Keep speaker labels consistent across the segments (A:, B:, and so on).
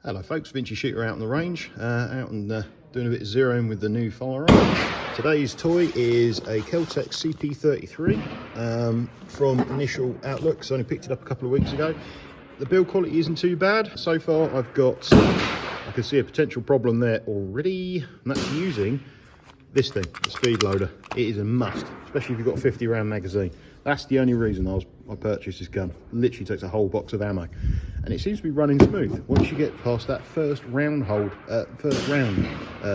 A: Hello folks, Vinci Shooter out on the range, out and doing a bit of zeroing with the new firearm. Today's toy is a Keltec Cp33 from initial outlook. So I only picked it up a couple of weeks ago. The build quality isn't too bad. So far I can see a potential problem there already, and that's using this thing, the speed loader. It is a must, especially if you've got a 50 round magazine. That's the only reason I purchased this gun. Literally takes a whole box of ammo, and it seems to be running smooth once you get past that first round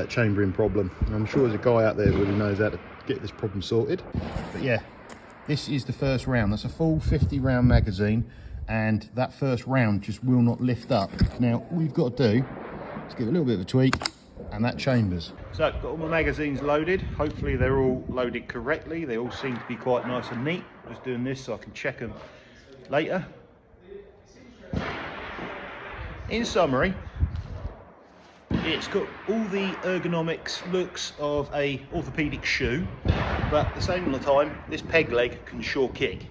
A: chambering problem. And I'm sure there's a guy out there who really knows how to get this problem sorted. But yeah, this is the first round. That's a full 50 round magazine, and that first round just will not lift up. Now all you've got to do is give it a little bit of a tweak, and that chambers. So I've got all my magazines loaded. Hopefully they're all loaded correctly. They all seem to be quite nice and neat. Just doing this so I can check them later. In summary, it's got all the ergonomics looks of a orthopedic shoe, but at the same time this peg leg can sure kick.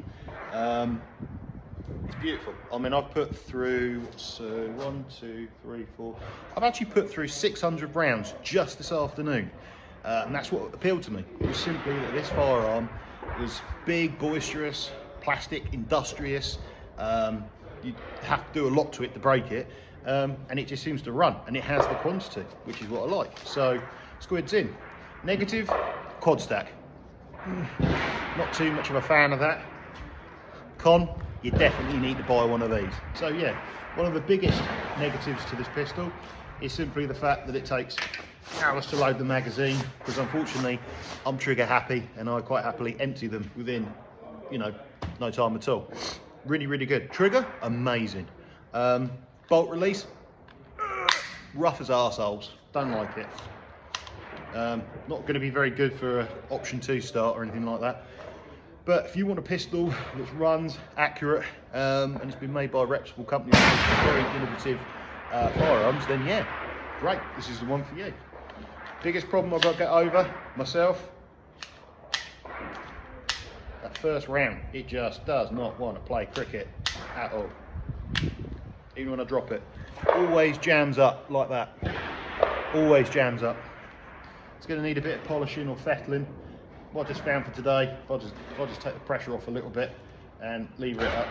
A: It's beautiful. I mean, I've put through, so 1, 2, 3, 4. I've actually put through 600 rounds just this afternoon. And that's what appealed to me. It was simply that this firearm was big, boisterous, plastic, industrious. You have to do a lot to it to break it. And it just seems to run. And it has the quantity, which is what I like. So, squid's in. Negative, quad stack. Not too much of a fan of that. Con, you definitely need to buy one of these. So yeah, one of the biggest negatives to this pistol is simply the fact that it takes hours to load the magazine, because unfortunately I'm trigger happy and I quite happily empty them within, no time at all. Really, really good. Trigger, amazing. Bolt release, rough as arseholes, don't like it. Not going to be very good for an option 2 start or anything like that. But if you want a pistol that runs accurate, and it's been made by a reputable company with very innovative firearms, then yeah, great, this is the one for you. Biggest problem I've got to get over myself, that first round, it just does not want to play cricket at all. Even when I drop it, always jams up like that, always jams up. It's going to need a bit of polishing or fettling. What I just found for today, if I just take the pressure off a little bit and lever it up,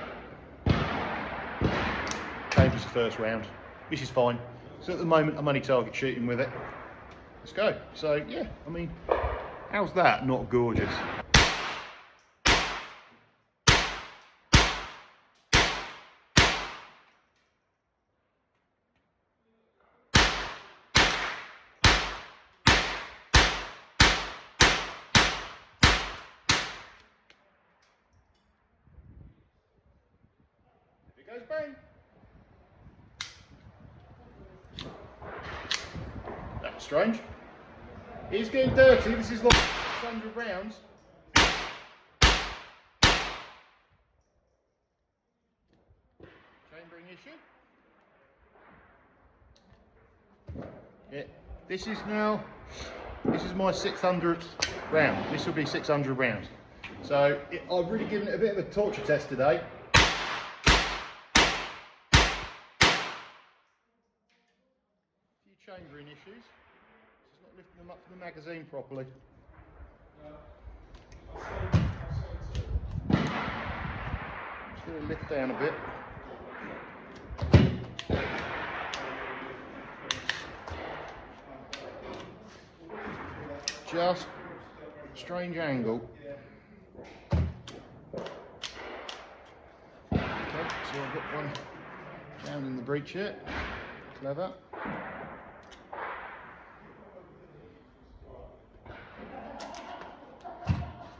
A: changes the first round, which is fine. So at the moment I'm only target shooting with it. Let's go. So yeah, I mean, how's that not gorgeous? Goes bang. That's strange. It's getting dirty. This is like 600 rounds. Chambering issue. Yeah, this is my 600th round. This will be 600 rounds. So I've really given it a bit of a torture test today. Chambering issues. It's not lifting them up from the magazine properly. Just going to lift down a bit. Just strange angle. Okay, so I've got one down in the breech here. Clever.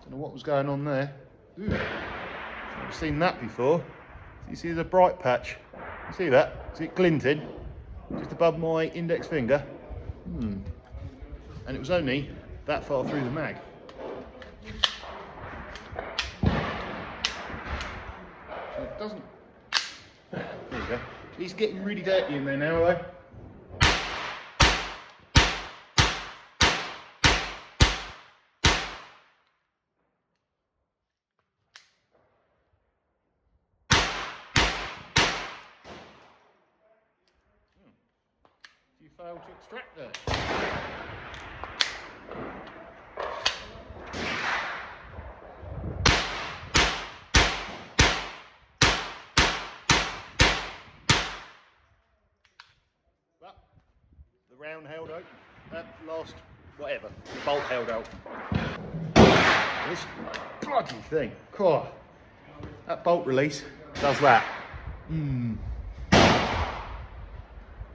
A: Don't know what was going on there. Ooh, I've seen that before. You see there's a bright patch. You see that? See it glinting just above my index finger? And it was only that far through the mag. So it doesn't. There you go. It's getting really dirty in there now, though. failed to extract there. But the round held open. That last, whatever, the bolt held out. This bloody thing, God, that bolt release does that.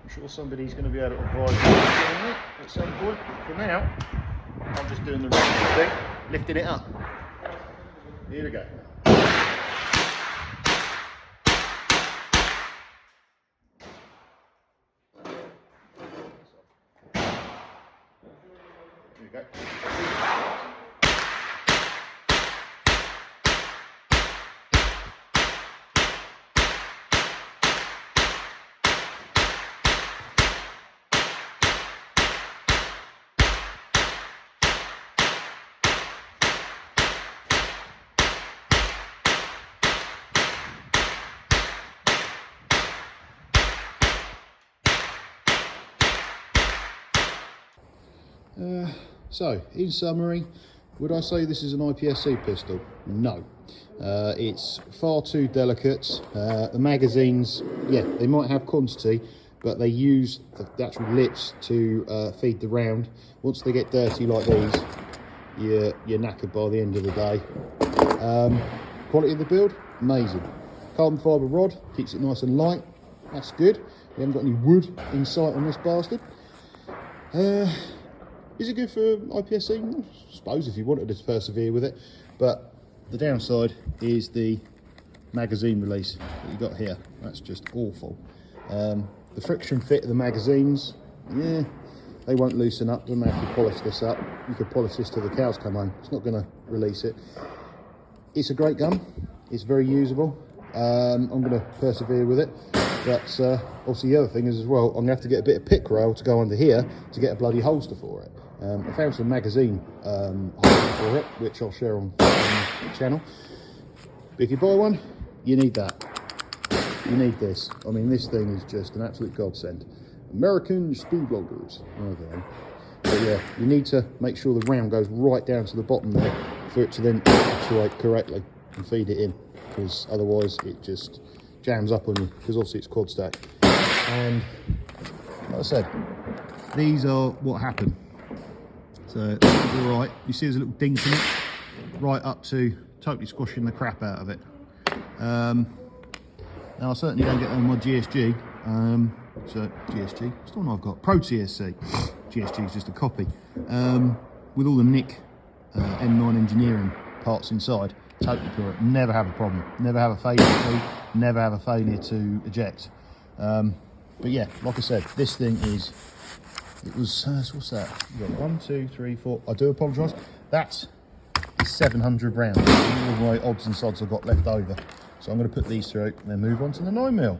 A: I'm sure somebody's going to be able to advise me at some point. For now, I'm just doing the right thing, lifting it up. Here we go. Here we go. So, in summary, would I say this is an IPSC pistol? No. It's far too delicate. The magazines, yeah, they might have quantity, but they use the actual lips to feed the round. Once they get dirty like these, you're knackered by the end of the day. Quality of the build, amazing. Carbon fibre rod, keeps it nice and light. That's good. We haven't got any wood in sight on this bastard. Is it good for IPSC? I suppose if you wanted to persevere with it, but the downside is the magazine release that you got here. That's just awful. The friction fit of the magazines, yeah, they won't loosen up. Doesn't matter if you polish this up. You could polish this till the cows come home. It's not going to release it. It's a great gun. It's very usable. I'm going to persevere with it. But obviously the other thing is as well, I'm going to have to get a bit of pick rail to go under here to get a bloody holster for it. I found some magazine holster for it, which I'll share on the channel. But if you buy one, you need that. You need this. I mean, this thing is just an absolute godsend. American speed loggers. Okay. But yeah, you need to make sure the round goes right down to the bottom there for it to then actuate correctly and feed it in, because otherwise it just jams up on you, because obviously it's quad stack. And like I said, these are what happen. So it's all right. You see there's a little dink in it, right up to totally squashing the crap out of it. Now I certainly don't get on my GSG. So GSG, what's the one I've got? Pro TSC. GSG is just a copy. With all the Nick M9 engineering parts inside, totally pure. Never have a problem. Never have a failure to, never have a failure to eject. But yeah, like I said, this thing is, it was, what's that? You got 1, 2, 3, 4, I do apologise. That's 700 rounds. All the odds and sods I've got left over. So I'm going to put these through and then move on to the 9mm.